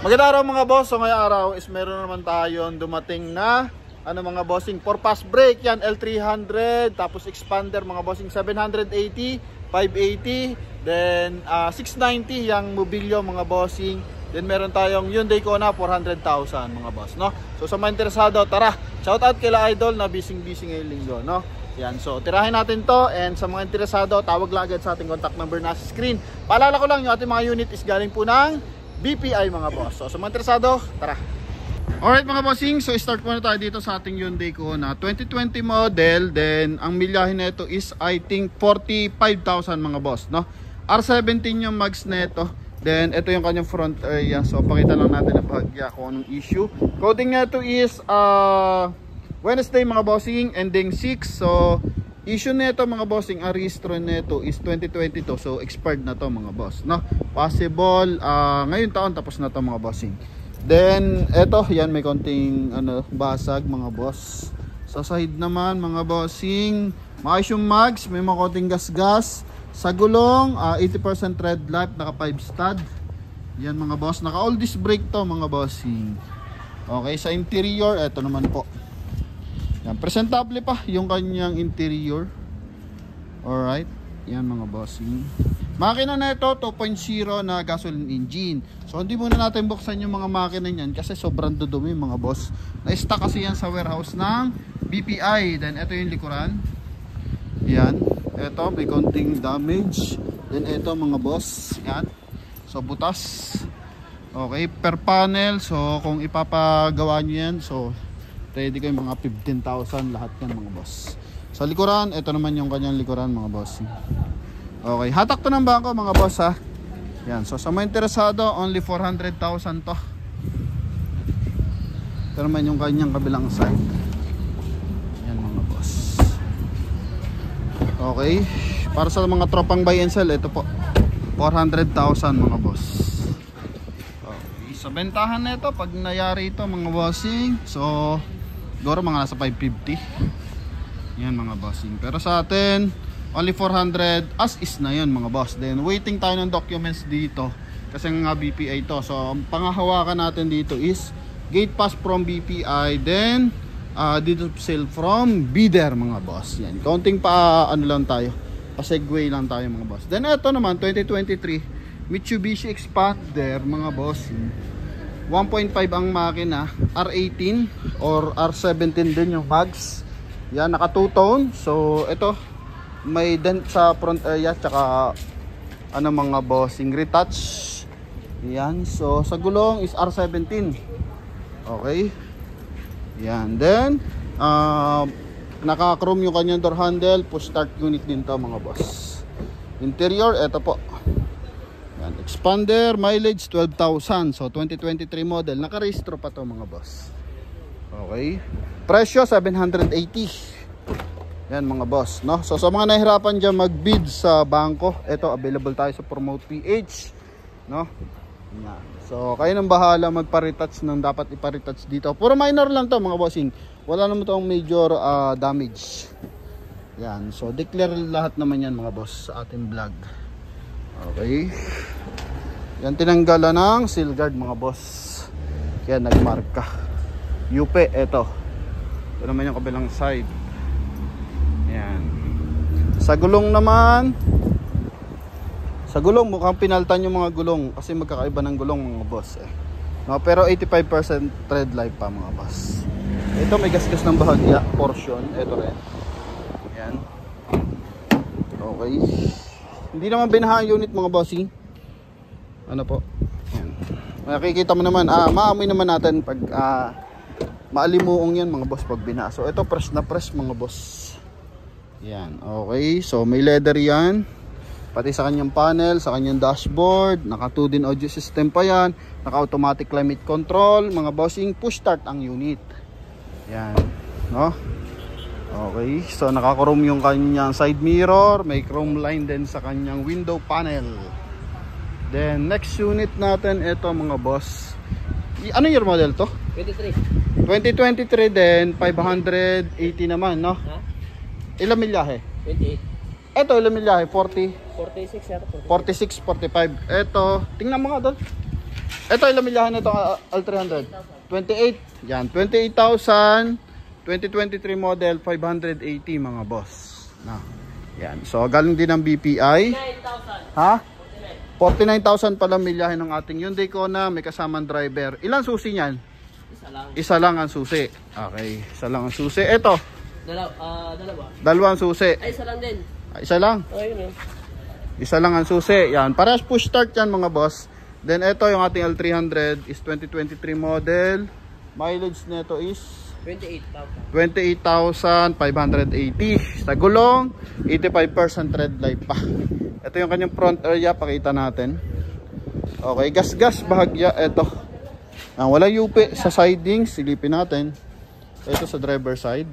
Magandang araw mga boss. So ngayong araw is meron naman tayong dumating na mga bossing 4-pass brake. Yan L300, tapos expander mga bossing 780, 580, then 690 yung mobilyo mga bossing. Then meron tayong Hyundai Kona 400,000 mga boss, no? So sa mga interesado, tara, shout out kila Idol na busy ngayong linggo, no? Yan, so tirahin natin to, and sa mga interesado, tawag lang agad sa ating contact number na sa screen. Paalala ko lang, yung ating mga unit is galing po ng BPI mga boss. So sa mga interesado, tara. Alright mga bossing, so start muna tayo dito sa ating Hyundai Kona 2020 model. Then ang milyahe nito is I think 45,000 mga boss, no? R17 yung mags nito. Then ito yung kanyang front area. So pakita lang natin ang bahagya kung anong issue. Coding nito is Wednesday mga bossing, ending 6. So issue nito mga bossing, ang registro nito is 2022. So expired na to mga boss, no? Possible ngayon taon tapos na to mga bossing. Then eto, yan may konting basag mga boss. Sa side naman mga bossing, maayos yung mags, may mga konting gas-gas. Sa gulong 80% tread life, naka 5 stud. Yan mga boss, naka all disc brake to mga bossing. Okay, sa interior eto naman po. Yan, presentable pa yung kanyang interior. Alright, yan mga bossing. Makina na ito 2.0 na gasoline engine. So hindi muna natin buksan yung mga makina niyan kasi sobrang dudumi mga boss. Na-stock kasi yan sa warehouse ng BPI. Then ito yung likuran. Yan, ito may konting damage. Then ito mga boss, yan. So butas. Okay, per panel. So kung ipapagawa nyo yan, so ready ko yung mga 15,000 lahat yan mga boss. Sa likuran, ito naman yung kanyang likuran mga boss. Okay, hatak to ng bangko mga boss ha. Yan, so sa mga interesado, only 400,000 to. Ito naman yung kanyang kabilang side. Yan mga boss. Okay, para sa mga tropang buy and sell, ito po 400,000 mga boss. Okay, sa bentahan nito pag nayari ito mga bossing, so siguro mga nasa 550. Yan mga bossing. Pero sa atin only 400 as is na yun mga boss. Then waiting tayo ng documents dito kasi nga BPI to. So ang pangahawakan natin dito is gate pass from BPI, then dito sale from bidder mga boss. Yan, counting pa lang tayo, pa segue lang tayo mga boss. Then ito naman 2023 Mitsubishi Expander mga boss. 1.5 ang makina, R18 or R17 din yung mags. Yan, naka 2-tone. So ito may dent sa front area, tsaka mga bossing retouch. Yan, so sa gulong is R17. Okay, yan, then naka chrome yung kanyang door handle, push start unit din to mga boss. Interior, eto po. Yan, expander, mileage 12,000. So 2023 model, nakarehistro pa to mga boss. Okay, presyo 780. Yan mga boss, no? So sa mga nahihirapan dyan mag-bid sa bangko, ito available tayo sa Promote PH, no? Yan. So kayo nang bahala magpa-retouch ng dapat ipa-retouch dito. Puro minor lang to mga bossing. Wala naman tong major damage. Yan. So declare lahat naman yan mga boss sa ating vlog. Okay. Yan, tinanggalan ng seal guard mga boss. Kaya nagmarka. UP, ito. Ito naman yung kabilang side. Yan. Sa gulong naman, sa gulong mukhang pinaltan yung mga gulong kasi magkakaiba ng gulong mga boss no, pero 85% tread life pa mga boss. Ito may gasgas ng bahagya portion, ito rin. Yan. Okay. Hindi naman binaha ang unit mga bossing. Ano po? Yan. Makikita mo naman, maamoy naman natin pag maalimuong yan mga boss pag binaha. So ito press na press mga boss. Yan, okay. So may leather yan. Pati sa kanyang panel, sa kanyang dashboard, naka 2 din audio system pa yan. Naka automatic climate control, mga bossing, push start ang unit. Yan, no? Okay, so naka chrome yung kanyang side mirror, may chrome line din sa kanyang window panel. Then next unit natin, ito mga boss. Ano year model to? 23. 2023 din, 580 naman, no? Ha? Ilang milyahe? 28. Ito, ilang milyahe? 40? 46 yata. 46, 45. Ito, tingnan mo nga doon. Ito, ilang milyahan na itong L300? 28. Yan, 28,000. 2023 model, 580 mga boss. Na. Yan. So, galing din ng BPI. 9,000. Ha? 49,000 pala milyahin ng ating Hyundai Kona. May kasamang driver. Ilan susi niyan? Isa lang. Isa lang ang susi. Okay. Isa lang ang susi. Ito. Dalawa. Dalawang susi. Ay, isa lang din. Isa lang. Oh, yun. Isa lang ang susi. Yan. Parehas push start yan mga boss. Then ito yung ating L300 is 2023 model. Mileage nito is 28,580. Sa gulong, 85% tread life pa. Ito yung kanyang front area, pakita natin. Okay, gas-gas bahagya. Ito. Walang UP sa siding, silipin natin. Ito sa driver side.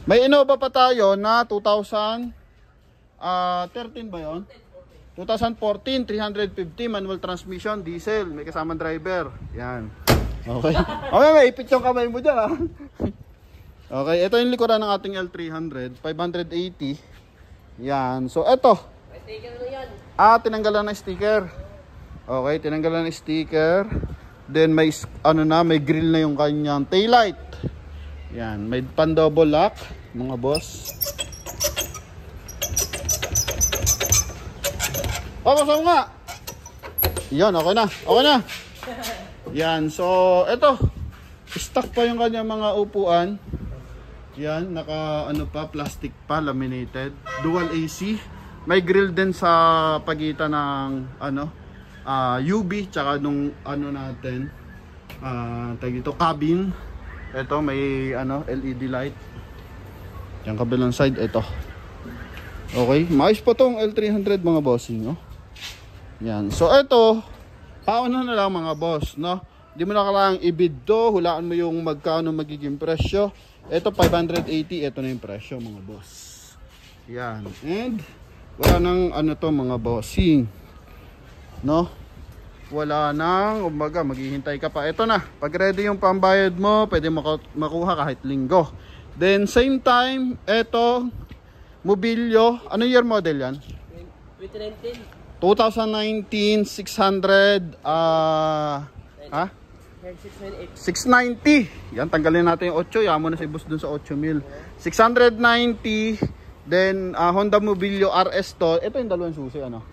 May Innova pa tayo na 2013 ba yun? 2014, 350 manual transmission, diesel, may kasamang driver. Yan. Okay. Okay, may ipit yung kamay mo dyan, ha? Okay, ito yung likuran ng ating L300, 580. Yan. So, ito. May sticker na yan. Tinanggalan ng sticker. Okay, tinanggalan ng sticker. Then, may, may grill na yung kanyang taillight. Yan. May pan-double lock, mga boss. Pasok nga. Yan, okay na. Okay na. Yan, so eto. Stock pa yung kanya mga upuan. Yan, naka plastic pa, laminated. Dual AC. May grill din sa pagitan ng UV tsaka nung natin. Dito cabin. Ito may LED light. Yung kabilang side ito. Okay, maayos pa tong L300 mga bossing, no? Yan. So ito, pauna na lang mga boss, no? Hindi mo na kailangang i-bid to, hulaan mo yung magkano magiging presyo. Ito 580, ito na yung presyo mga boss. Yan. And wala nang to mga bossing. No? Wala nang, umaga, maghihintay ka pa. Ito na. Pag ready yung pambayad mo, pwede makuha kahit linggo. Then same time, ito mobilyo. Ano year model yan? 2019. 2019, 600, 690. Yan, tanggalin natin yung 8. Yaman na si boss dun sa 8,000. 690. Then, Honda Mobilio RS to. Ito yung dalawang susi, Oh.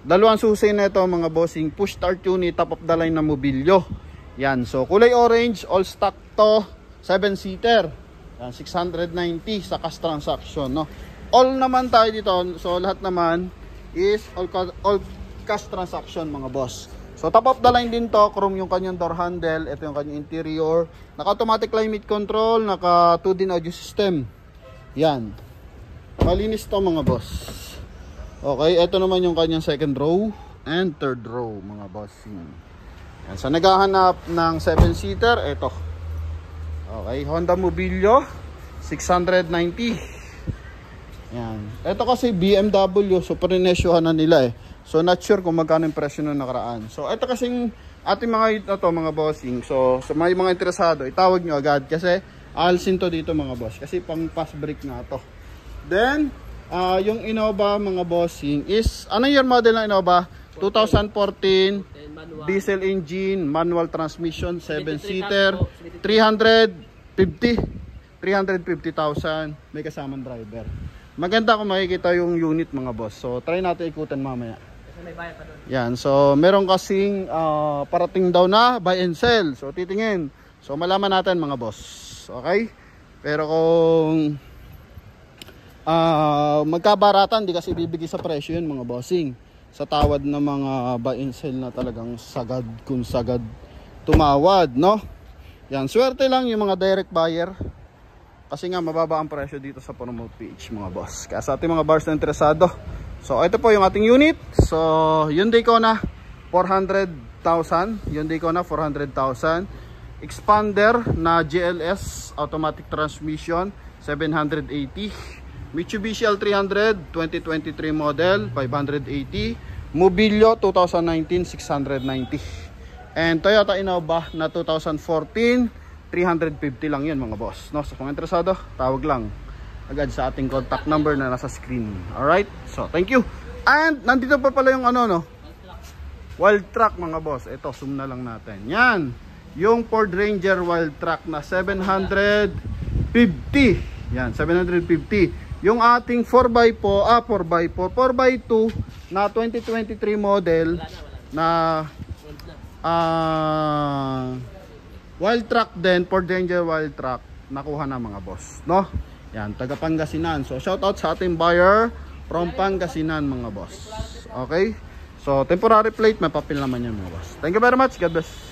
Dalawang susi na ito, mga bossing. Push start unit, top of the line na Mobilio. Yan, so kulay orange, all stock to. 7-seater. Yan, 690 sa cash transaction, no? All naman tayo dito. So, lahat naman is all cash transaction mga boss. So top of the line din to, chrome yung kanyang door handle, ito yung kanyang interior, naka automatic climate control, naka 2D audio system. Yan. Malinis to mga boss. Okay, ito naman yung kanyang second row and third row mga boss. Yan. Sa naghahanap ng 7-seater, ito. Okay, Honda Mobilio 690. Yan. Ito kasi BMW, so parinesyohan na nila So not sure kung magkano yung presyo nung nakaraan. So ito kasing ating mga bossing. So sa mga interesado, itawag nyo agad kasi alsin to dito mga boss. Kasi pang fast break na to. Then, yung Innova mga bossing is, anong year model ng Innova? 2014, diesel engine, manual transmission, 7-seater, 350,000, may kasamang driver. Maganda kung makikita yung unit mga boss. So try natin ikutan mamaya. Kasi may bayad pa doon. Yan, so meron kasing parating daw na buy and sell. So titingin. So malaman natin mga boss. Okay? Pero kung magkabaratan, di kasi bibigay sa presyo yun mga bossing. Sa tawad ng mga buy and sell na talagang sagad kung sagad tumawad, no? Yan, swerte lang yung mga direct buyer. Kasi nga mababa ang presyo dito sa promote page mga boss. Kaya sa ating mga bars na interesado. So ito po yung ating unit. So Hyundai Kona 400,000. Hyundai Kona 400,000. Expander na GLS automatic transmission 780. Mitsubishi L300 2023 model 580. Mobilio 2019 690. And Toyota Innova na 2014 350 lang yun mga boss, no? So kung interesado, tawag lang agad sa ating contact number na nasa screen. Alright, so thank you. And nandito pa pala yung Wild Track mga boss. Ito, zoom na lang natin. Yan. Yung Ford Ranger Wild Track na 750. Yan, 750. Yung ating 4x4, 4x2 na 2023 model na Wild Track din, Ford Ranger Wild Track, nakuha na mga boss, no? Yan, taga Pangasinan. So shout out sa ating buyer from Pangasinan mga boss. Okay? So temporary plate, may papel naman yan mga boss. Thank you very much. God bless.